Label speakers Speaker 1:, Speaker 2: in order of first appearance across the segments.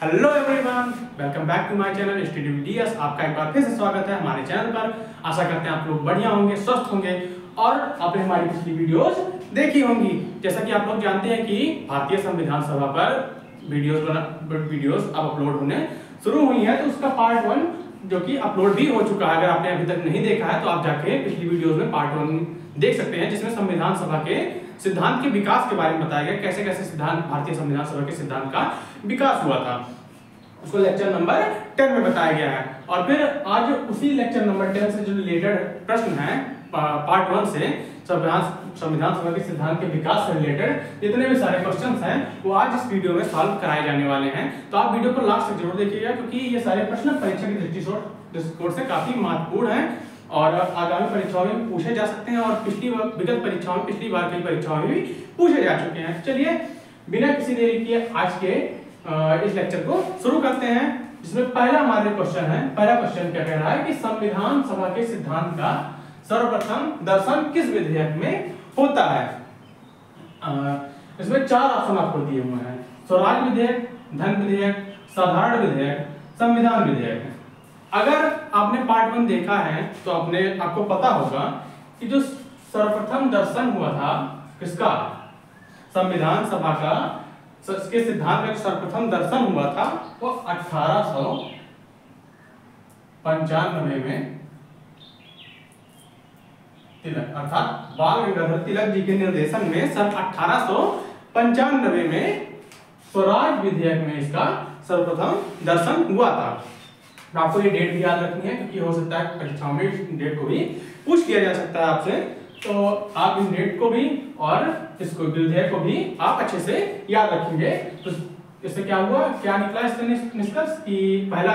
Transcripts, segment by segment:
Speaker 1: Hello everyone, welcome back to my channel study with DS. आपका एक बार फिर से स्वागत है हमारे चैनल पर। आशा करते हैं आप लोग बढ़िया होंगे, स्वस्थ होंगे और आपने हमारी पिछली वीडियोस देखी होंगी। जैसा कि आप लोग जानते हैं कि भारतीय संविधान सभा पर वीडियोस अब अपलोड होने शुरू हुई है, तो उसका पार्ट 1 जो कि अपलोड भी हो चुका है। अगर आपने अभी तक नहीं देखा है तो आप जाके पिछली वीडियोस में पार्ट 1 देख सकते हैं, जिसमें संविधान सभा के सिद्धांत के विकास के बारे में बताया गया, कैसे कैसे सिद्धांत भारतीय संविधान सभा के सिद्धांत का विकास हुआ था। उसको लेक्चर नंबर 10 में बताया गया है। और फिर आज उसी लेक्चर नंबर 10 से जो रिलेटेड प्रश्न है पार्ट 1 से संविधान सभा के सिद्धांत के विकास से रिलेटेड जितने भी सारे क्वेश्चंस हैं वो आज इस वीडियो में सॉल्व कराए जाने वाले हैं। तो आप वीडियो को लास्ट तक जरूर देखिएगा, क्योंकि ये सारे प्रश्न परीक्षा की दृष्टिकोण से काफी महत्वपूर्ण हैं और आगामी परीक्षाओं में पूछे जा सकते हैं और पिछली बार की परीक्षाओं में भी पूछे जा चुके हैं। चलिए बिना किसी देरी के आज के इस लेक्चर को शुरू करते हैं, जिसमें पहला हमारे क्वेश्चन है। पहला क्वेश्चन क्या कह रहा है कि संविधान सभा के सिद्धांत का सर्वप्रथम दर्शन किस विधेयक में होता है। इसमें 4 ऑप्शन आपको दिए हुए हैं: स्वराज विधेयक, धन विधेयक, साधारण विधेयक, संविधान विधेयक। अगर आपने पार्ट 1 देखा है तो आपको पता होगा कि जो सर्वप्रथम दर्शन हुआ था किसका, संविधान सभा का के सिद्धांत का सर्वप्रथम दर्शन हुआ था वो 1895 में तिलक अर्थात बाल गंगाधर तिलक जी के निर्देशन में सन 1895 में स्वराज विधेयक में इसका सर्वप्रथम दर्शन हुआ था। आपको ये डेट भी याद रखनी है, क्योंकि हो सकता है परीक्षाओं में इस डेट को भी पूछ किया जा सकता है आपसे। तो आप इस डेट को भी और इसको विधेयक को भी आप अच्छे से याद रखेंगे। तो इससे क्या हुआ, क्या निकला इससे निष्कर्ष कि पहला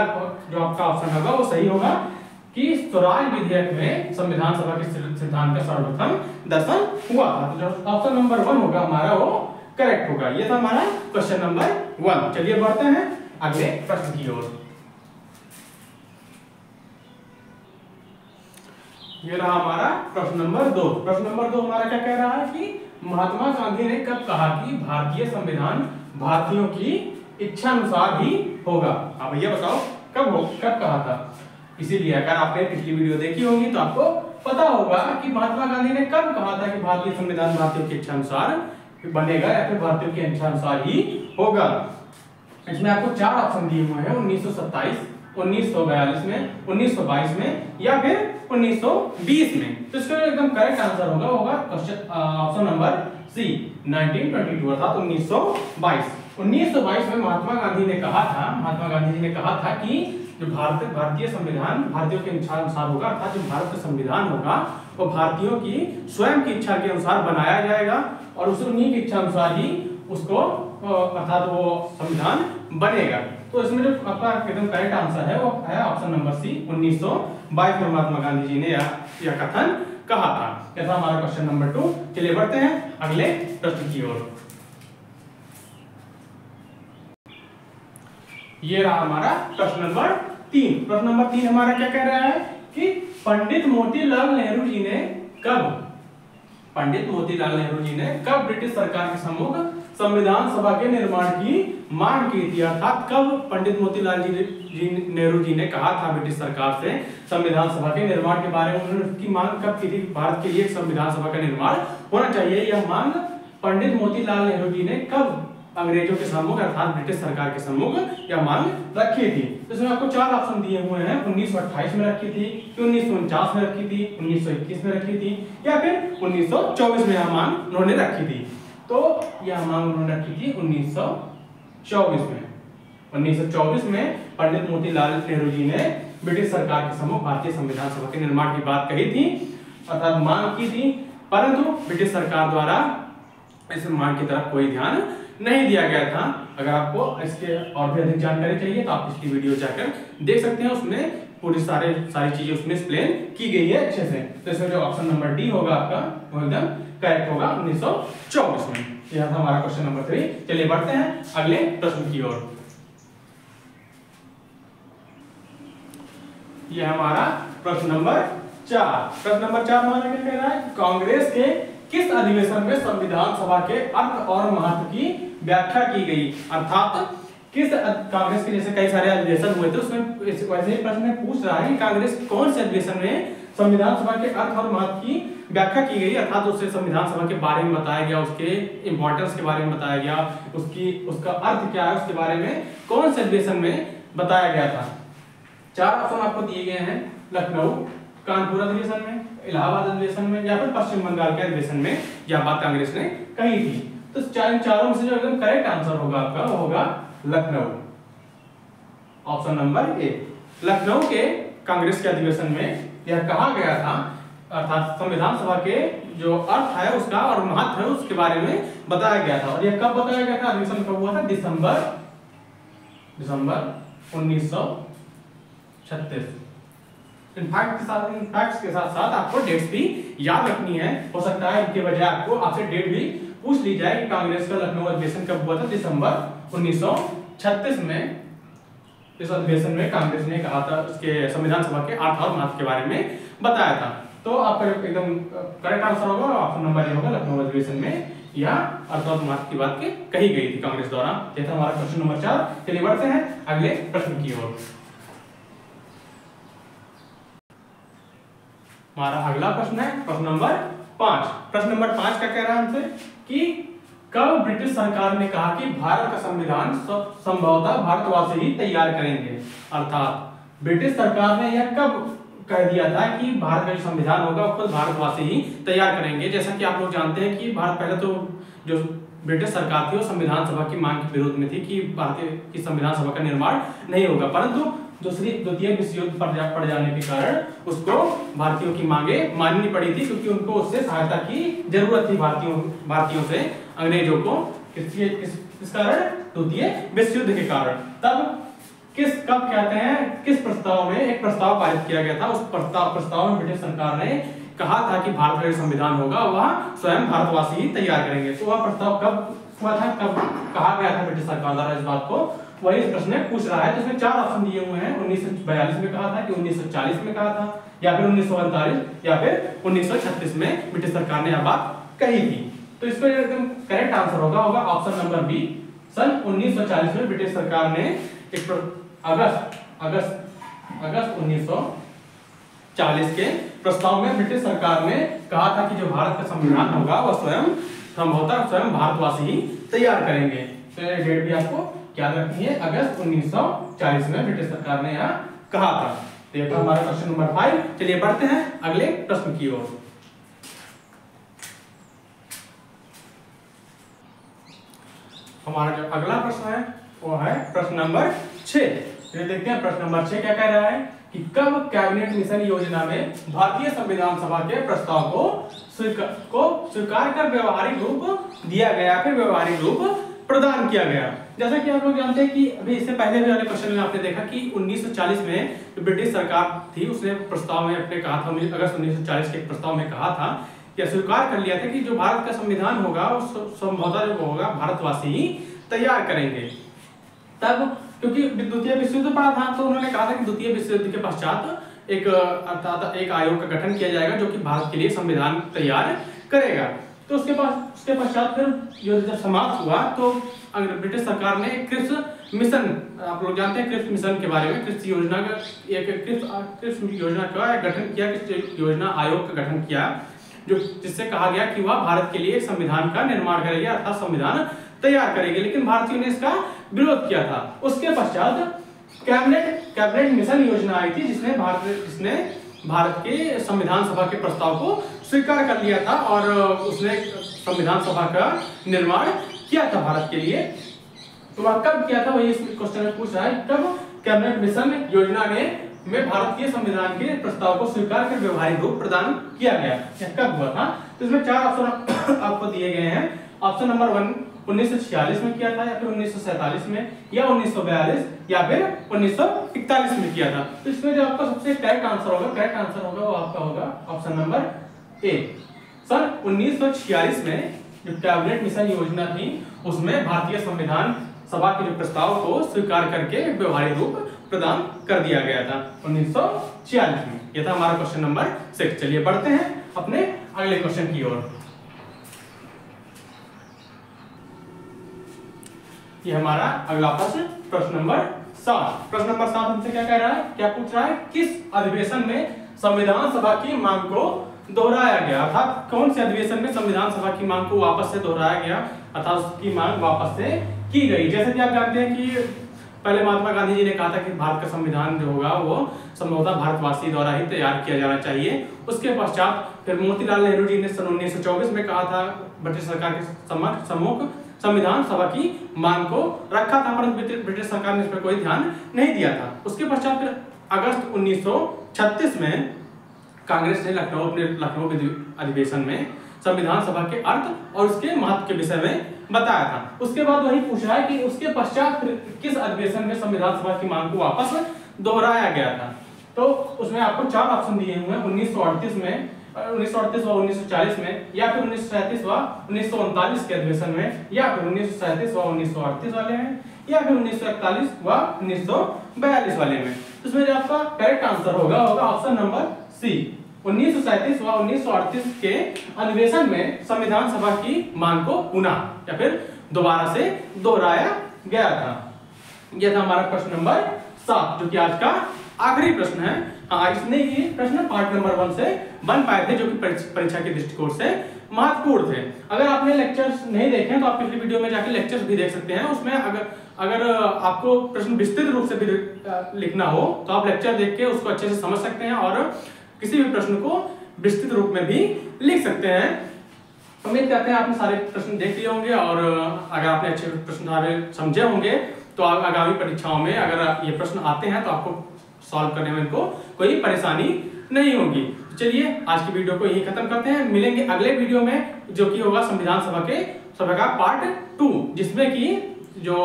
Speaker 1: जो आपका ऑप्शन होगा वो सही होगा कि स्वराज विधेयक में संविधान सभा के सिद्धांत का सर्वप्रथम दर्शन हुआ था। तो जो ऑप्शन नंबर 1 होगा हमारा वो करेक्ट होगा। ये था हमारा क्वेश्चन नंबर 1। चलिए बढ़ते हैं अगले प्रश्न की ओर। ये रहा हमारा प्रश्न नंबर 2। प्रश्न नंबर 2 हमारा क्या कह रहा है कि महात्मा गांधी ने कब कहा कि भारतीय संविधान भारतीयों की इच्छा अनुसार ही होगा। आप भैया बताओ कब कहा था। इसीलिए अगर आपने पिछली वीडियो देखी होगी तो आपको पता होगा कि महात्मा गांधी ने कब कहा था कि भारतीय संविधान भारतीयों की इच्छा अनुसार बनेगा या फिर भारतीयों की इच्छा अनुसार ही होगा। इसमें आपको 4 ऑप्शन दिए हुए हैं: 1927, 1942 में, 1922 में या फिर 1920 में। तो इसका एकदम करेक्ट आंसर होगा क्वेश्चन ऑप्शन नंबर सी 1922 अर्थात 1922। 1922 में महात्मा गांधी जी ने कहा था कि जो भारतीय संविधान भारतीयों की इच्छा अनुसार होगा, अर्थात जो भारत का संविधान होगा वो भारतीयों की स्वयं की इच्छा के अनुसार बनाया जाएगा और उन्हीं की इच्छा अनुसार ही उसको अर्थात वो संविधान बनेगा। तो इसमें जो आपका एकदम करेक्ट आंसर है वो है ऑप्शन नंबर सी 1922 में महात्मा गांधी जी ने यह कथन कहा था। यह था हमारा क्वेश्चन नंबर 2। चलिए बढ़ते हैं अगले प्रश्न की ओर। ये रहा हमारा प्रश्न नंबर 3। प्रश्न नंबर 3 हमारा क्या कह रहा है कि पंडित मोतीलाल नेहरू जी ने कब ब्रिटिश सरकार के सम्मुख संविधान सभा के निर्माण की मांग की थी। अर्थात कब पंडित मोतीलाल नेहरू जी ने कहा था ब्रिटिश सरकार से संविधान सभा के निर्माण के बारे में, उन्होंने उसकी मांग कब की थी, भारत के लिए एक संविधान सभा का निर्माण होना चाहिए। यह मांग पंडित मोतीलाल नेहरू जी ने कब अंग्रेजों के सम्मुख अर्थात ब्रिटिश सरकार के सम्मुख यह मांग रखी थी। इसमें आपको 4 ऑप्शन दिए हुए हैं: 1928 में रखी थी, 1949 में रखी थी, 1921 में रखी थी या फिर 1924 में यह मांग उन्होंने रखी थी। तो यह मांग उन्होंने रखी थी 1924 में। 1924 में पंडित मोतीलाल नेहरू जी ने ब्रिटिश सरकार के सम्मुख भारतीय संविधान सभा के निर्माण की बात कही थी अर्थात मांग की थी, परंतु ब्रिटिश सरकार द्वारा इस मांग की तरफ कोई ध्यान नहीं दिया गया था। अगर आपको इसके और भी अधिक जानकारी चाहिए तो आप पिछली वीडियो जाकर देख सकते हैं, उसमें पूरी सारी चीजें उसमें एक्सप्लेन की गई है अच्छे से। तो इसमें जो ऑप्शन नंबर डी होगा आपका वो एकदम करेक्ट होगा 1924 में। यह था हमारा क्वेश्चन नंबर 3। चलिए बढ़ते हैं अगले प्रश्न की ओर। यह हमारा प्रश्न नंबर 4। प्रश्न नंबर 4 हमारा क्या कह रहा है, कांग्रेस के किस अधिवेशन में संविधान सभा के अर्थ और महत्व की व्याख्या की गई। अर्थात किस कांग्रेस के जैसे कई सारे अधिवेशन हुए थे उसमें वैसे ही प्रश्न पूछ रहा है कि कांग्रेस कौन से अधिवेशन में संविधान सभा के अर्थ और महत्व की व्याख्या की गई, अर्थात उससे संविधान सभा के बारे में बताया गया, उसके इंपॉर्टेंस के बारे में बताया गया, उसका अर्थ क्या है उसके बारे में कौन से अधिवेशन में बताया गया था। 4 ऑप्शन आपको दिए गए हैं, लखनऊ, कानपुर अधिवेशन में, इलाहाबाद अधिवेशन में या फिर पश्चिम बंगाल के अधिवेशन में यह बात कांग्रेस ने कही थी। तो चारों में से जो एकदम करेक्ट आंसर होगा आपका वो होगा Lucknow, option number A. Lucknow के कांग्रेस के अधिवेशन में यह कहा गया था, अर्थात संविधान सभा के जो अर्थ है उसका और महत्व है उसके बारे में बताया गया था। और यह कब बताया गया था, अधिवेशन कब हुआ था, दिसंबर 1936। फैक्ट्स के साथ साथ आपको डेट्स भी याद रखनी है, हो सकता है इनके बजाय आपको आपसे डेट भी पूछ ली जाए कि कांग्रेस का लखनऊ अधिवेशन कब हुआ था, दिसंबर 1936 में। इस अधिवेशन में कांग्रेस ने कहा था, उसके संविधान सभा के अर्थ और महत्व के बारे में बताया था। तो आपका एकदम करेक्ट आंसर होगा ऑप्शन नंबर ए होगा, लखनऊ अधिवेशन में यह अर्थ और महत्व की बात कही गई थी कांग्रेस द्वारा। यह था हमारा क्वेश्चन नंबर 4। चलिए बढ़ते हैं अगले प्रश्न की ओर। हमारा अगला प्रश्न है प्रश्न नंबर 5। प्रश्न नंबर 5 क्या कह रहा है हमसे कि कब ब्रिटिश सरकार ने कहा कि भारत का संविधान संभवतः भारतवासी ही तैयार करेंगे, अर्थात ब्रिटिश सरकार ने यह कब कह दिया था कि भारत का जो संविधान होगा खुद भारतवासी ही तैयार करेंगे। जैसा कि आप लोग जानते हैं कि भारत पहले तो जो ब्रिटिश सरकार थी वो संविधान सभा की मांग के विरोध में थी कि भारतीय की संविधान सभा का निर्माण नहीं होगा, परंतु द्वितीय विश्व युद्ध पड़ जाने के कारण उसको भारतीयों की मांगे माननी पड़ी थी, क्योंकि उनको उससे सहायता की जरूरत थी भारतीयों से अंग्रेजों को। किस कारण, द्वितीय विश्व युद्ध के कारण। तब कब कहते हैं किस प्रस्ताव में एक प्रस्ताव पारित किया गया था, उस प्रस्ताव में ब्रिटिश सरकार ने कहा था कि भारत का जो संविधान होगा वह स्वयं भारतवासी ही तैयार करेंगे। तो वह प्रस्ताव कब हुआ था, कब कहा गया था ब्रिटिश सरकार द्वारा इस बात को, वही इस प्रश्न में पूछ रहा है। तो इसमें 4 ऑप्शन दिए हुए हैं, 1942 में कहा था कि 1940 में कहा था या फिर 1939 या फिर 1936 में ब्रिटिश सरकार ने यह बात कही थी। तो इसका एकदम करेक्ट आंसर होगा ऑप्शन नंबर बी। सन 1940 में ब्रिटिश सरकार ने अगस्त 1940 के प्रस्ताव में ब्रिटिश सरकार ने कहा था कि जो भारत का संविधान होगा वह संभवतः स्वयं भारतवासी ही तैयार करेंगे। तो ये डेट भी आपको याद रखनी है, अगस्त 1940 में ब्रिटिश सरकार ने यह कहा था। तो ये था हमारा क्वेश्चन नंबर 5। चलिए बढ़ते हैं अगले प्रश्न की ओर। हमारा जो अगला प्रश्न है वो है प्रश्न नंबर 6। चलिए देखते हैं प्रश्न नंबर 6 क्या कह रहा है कि कब कैबिनेट मिशन योजना में भारतीय संविधान सभा के प्रस्ताव को स्वीकार कर व्यवहारिक रूप दिया गया, फिर व्यवहारिक रूप प्रदान किया गया। जैसा कि आप लोग जानते हैं कि अभी इससे पहले भी वाले क्वेश्चन में आपने देखा कि 1940 में जो ब्रिटिश सरकार थी उसने प्रस्ताव में अपने कहा था, अगस्त 1940 के प्रस्ताव में कहा था या स्वीकार कर लिया था कि जो भारत का संविधान होगा वो संभवतः जो होगा भारतवासी ही तैयार करेंगे। तब क्योंकि द्वितीय विश्व युद्ध पड़ा था तो उन्होंने कहा था कि द्वितीय विश्व युद्ध के पश्चात एक आयोग का गठन किया जाएगा जो कि भारत के लिए संविधान तैयार करेगा। तो उसके पश्चात फिर युद्ध जब समाप्त हुआ तो ब्रिटिश सरकार ने क्रिप्स मिशन, आप लोग जानते हैं क्रिप्स मिशन के बारे में, क्रिप्स योजना का गठन किया, क्रिप्स योजना आयोग का गठन किया जो जिससे कहा गया कि वह भारत के लिए संविधान का निर्माण करेगी अर्थात संविधान तैयार करेगी, लेकिन भारतीयों ने इसका विरोध किया था। उसके पश्चात कैबिनेट मिशन योजना आई थी जिसने भारत के संविधान सभा के प्रस्ताव को स्वीकार कर लिया था और उसने संविधान सभा का निर्माण किया था भारत के लिए। तो वह कब किया था, वही इस क्वेश्चन में पूछ रहा है, कब कैबिनेट मिशन योजना में भारतीय संविधान के प्रस्ताव को स्वीकार कर व्यवहारिक रूप प्रदान किया गया, यह कब हुआ था। तो इसमें 4 ऑप्शन आपको दिए गए हैं। ऑप्शन नंबर 1 1946 में किया था या फिर 1947 में या 1942 या फिर 1941 में किया था। तो इसमें जो आपका सबसे करेक्ट आंसर होगा वो आपका होगा ऑप्शन नंबर ए। सन 1946 में जो कैबिनेट मिशन योजना थी उसमें भारतीय संविधान सभा के जो प्रस्ताव को स्वीकार करके व्यवहारिक रूप प्रदान कर दिया गया था 1946 में। यह था हमारा क्वेश्चन नंबर 6। चलिए बढ़ते हैं अपने अगले क्वेश्चन की ओर। ये हमारा अगला प्रश्न नंबर 7। प्रश्न नंबर 7 हमसे क्या कह रहा है, क्या पूछ रहा है, किस अधिवेशन में संविधान सभा की मांग को दोहराया गया, अर्थात कौन से अधिवेशन में संविधान सभा की मांग को वापस से दोहराया गया, अर्थात उसकी मांग वापस से की गई। जैसे कि आप जानते हैं कि पहले महात्मा गांधी जी ने कहा था कि भारत का संविधान जो होगा वो संभवतः भारतवासी द्वारा ही तैयार किया जाना चाहिए। उसके पश्चात फिर मोतीलाल नेहरू जी ने सन 1924 में कहा था, ब्रिटिश सरकार के सम्मुख संविधान सभा की मांग को रखा था, परंतु ब्रिटिश सरकार ने इस पर कोई ध्यान नहीं दिया था। उसके पश्चात फिर अगस्त 1936 में कांग्रेस ने लखनऊ अधिवेशन में संविधान सभा के अर्थ और उसके महत्व के विषय में बताया था। उसके बाद वही पूछा है कि उसके पश्चात किस अधिवेशन में संविधान सभा की मांग को वापस दोहराया गया था। तो उसमें आपको 4 ऑप्शन दिए हुए हैं, 1938 में, 1938 व 1940 में, या फिर 1937 व 1939 के अधिवेशन में, या फिर 1937 व 1938 वाले में, या फिर 1941 व 1942 वाले में। इसमें जो आपका करेक्ट आंसर होगा ऑप्शन नंबर सी, 1937 व 1938 के अधिवेशन में संविधान सभा की मांग को पुनः या फिर दोबारा से दोहराया गया था। यह था हमारा प्रश्न नंबर 7, जो कि आज का आखिरी प्रश्न है। हाँ, इसने ये प्रश्न पार्ट नंबर 1 से बन पाए थे, जो कि परीक्षा के दृष्टिकोण से महत्वपूर्ण थे। अगर आपने लेक्चर्स नहीं देखे तो आप पिछली वीडियो में जाके लेक्चर्स भी देख सकते हैं। उसमें अगर आपको प्रश्न विस्तृत रूप से भी लिखना हो तो आप लेक्चर देख के उसको अच्छे से समझ सकते हैं और किसी भी प्रश्न को विस्तृत रूप में भी लिख सकते हैं। उम्मीद करते हैं आपने सारे प्रश्न देख लिए होंगे और अगर आपने अच्छे प्रश्न सारे समझे होंगे तो आगामी परीक्षाओं में अगर ये प्रश्न आते हैं तो आपको सॉल्व करने में इनको कोई परेशानी नहीं होगी। चलिए आज की वीडियो को यही खत्म करते हैं। मिलेंगे अगले वीडियो में, जो कि होगा संविधान सभा का पार्ट 2, जिसमें कि जो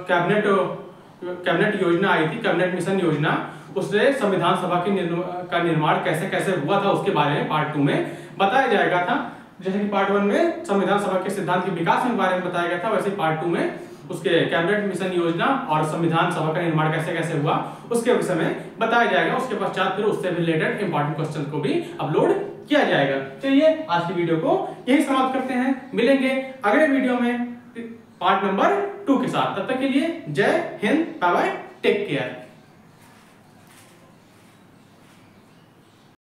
Speaker 1: कैबिनेट योजना आई थी, कैबिनेट मिशन योजना, उससे संविधान सभा का निर्माण कैसे कैसे हुआ था उसके बारे में पार्ट 2 में बताया जाएगा था। जैसे कि पार्ट 1 में संविधान सभा के सिद्धांत के विकास के बारे में बताया गया था, वैसे पार्ट 2 में उसके कैबिनेट मिशन योजना और संविधान सभा का निर्माण कैसे कैसे हुआ उसके विषय में बताया जाएगा। उसके पश्चात फिर उससे रिलेटेड इंपॉर्टेंट क्वेश्चन को भी अपलोड किया जाएगा। चलिए आज की वीडियो को यही समाप्त करते हैं। मिलेंगे अगले वीडियो में पार्ट नंबर 2 के साथ। तब तक के लिए जय हिंद, बाय बाय, टेक केयर।